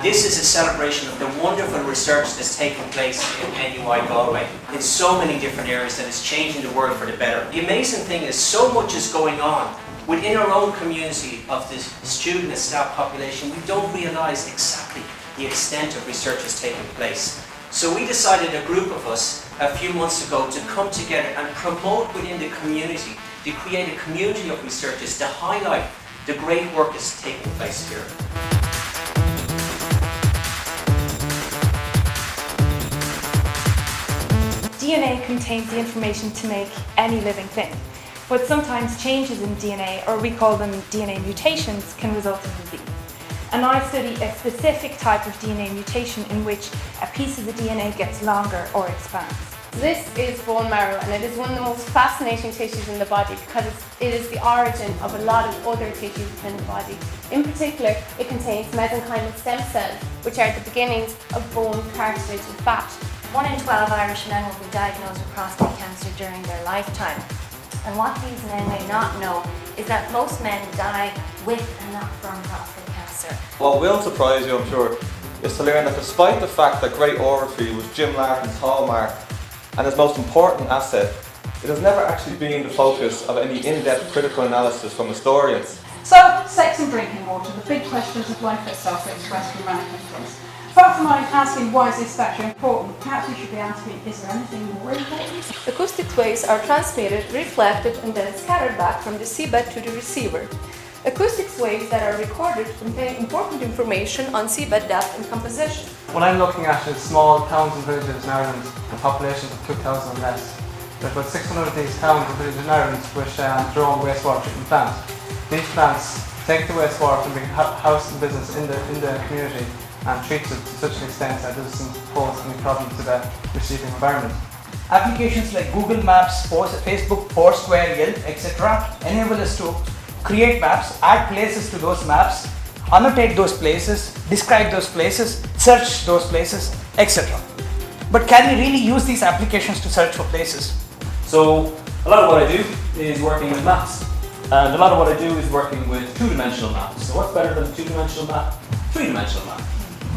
This is a celebration of the wonderful research that's taken place in NUI Galway in so many different areas that is changing the world for the better. The amazing thing is so much is going on within our own community of the student and staff population. We don't realise exactly the extent of research that's taking place. So we decided, a group of us, a few months ago, to come together and promote within the community, to create a community of researchers to highlight the great work that's taking place here. DNA contains the information to make any living thing, but sometimes changes in DNA, or we call them DNA mutations, can result in disease. And I study a specific type of DNA mutation in which a piece of the DNA gets longer or expands. This is bone marrow, and it is one of the most fascinating tissues in the body because it is the origin of a lot of other tissues within the body. In particular, it contains mesenchymal stem cells, which are the beginnings of bone, cartilage and fat. 1 in 12 Irish men will be diagnosed with prostate cancer during their lifetime. And what these men may not know is that most men die with and not from prostate cancer. What will surprise you, I'm sure, is to learn that despite the fact that great oratory was Jim Larkin's hallmark and his most important asset, it has never actually been the focus of any in-depth critical analysis from historians. So, sex and drinking water, the big questions of life itself are expressed through mannequins. Far from asking why is this factor important, perhaps we should be asking, is there anything more important? Acoustic waves are transmitted, reflected and then scattered back from the seabed to the receiver. Acoustic waves that are recorded contain important information on seabed depth and composition. What I'm looking at is small towns and villages in Ireland with populations of 2,000 or less. There's about 600 of these towns and villages in Ireland which their own wastewater treatment plants. These plants take the wastewater from being housed in business in the community and treats it to such an extent that it doesn't pose any problem to the receiving environment. Applications like Google Maps, Facebook, Foursquare, Yelp, etc. enable us to create maps, add places to those maps, annotate those places, describe those places, search those places, etc. But can we really use these applications to search for places? So a lot of what I do is working with maps, and a lot of what I do is working with two-dimensional maps. So what's better than a two-dimensional map? Three-dimensional map.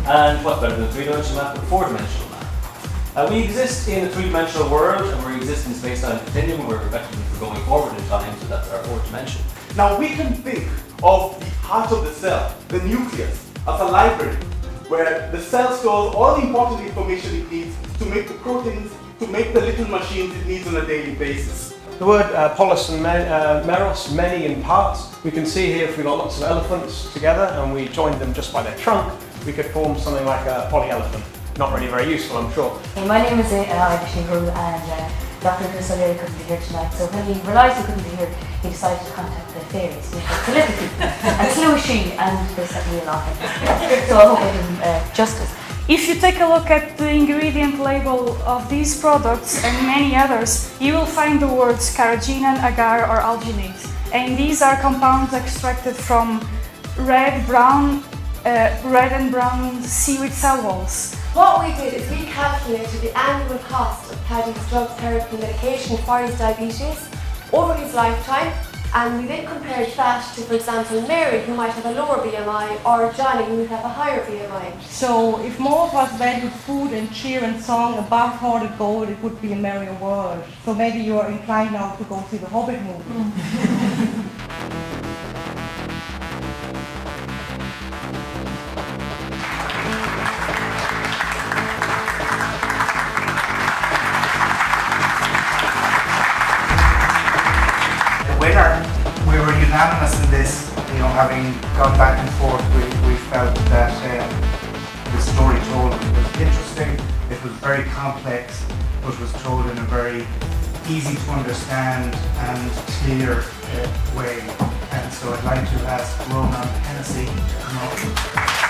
And what's better than a three-dimensional map? A four-dimensional map. We exist in a three-dimensional world, and we exist in space-time continuum. We're effectively going forward in time, so that's our fourth dimension. Now we can think of the heart of the cell, the nucleus, as a library where the cell stores all the important information it needs to make the proteins, to make the little machines it needs on a daily basis. The word polis and meros, many in parts. We can see here if we've got lots of elephants together and we joined them just by their trunk, we could form something like a polyelephant. Not really very useful, I'm sure. My name is Ida Shingru, and Dr. Crisolieri couldn't be here tonight, so when he realised he couldn't be here, he decided to contact the fairies, which was telepathy, and so was she, and they set me a lot. So I hope I did them justice. If you take a look at the ingredient label of these products and many others, you will find the words carrageenan, agar or alginate. And these are compounds extracted from red and brown seaweed cell walls. What we did is we calculated the annual cost of Paddy's drug therapy medication for his diabetes over his lifetime, and we then compared that to, for example, Mary, who might have a lower BMI, or Johnny, who would have a higher BMI. So if more of us valued food and cheer and song above hoarded gold, it would be a merrier world. So maybe you are inclined now to go see the Hobbit movie. We were unanimous in this, having gone back and forth, we felt that the story told was interesting, it was very complex, but was told in a very easy to understand and clear way. And so I'd like to ask Ronan Hennessy to come up.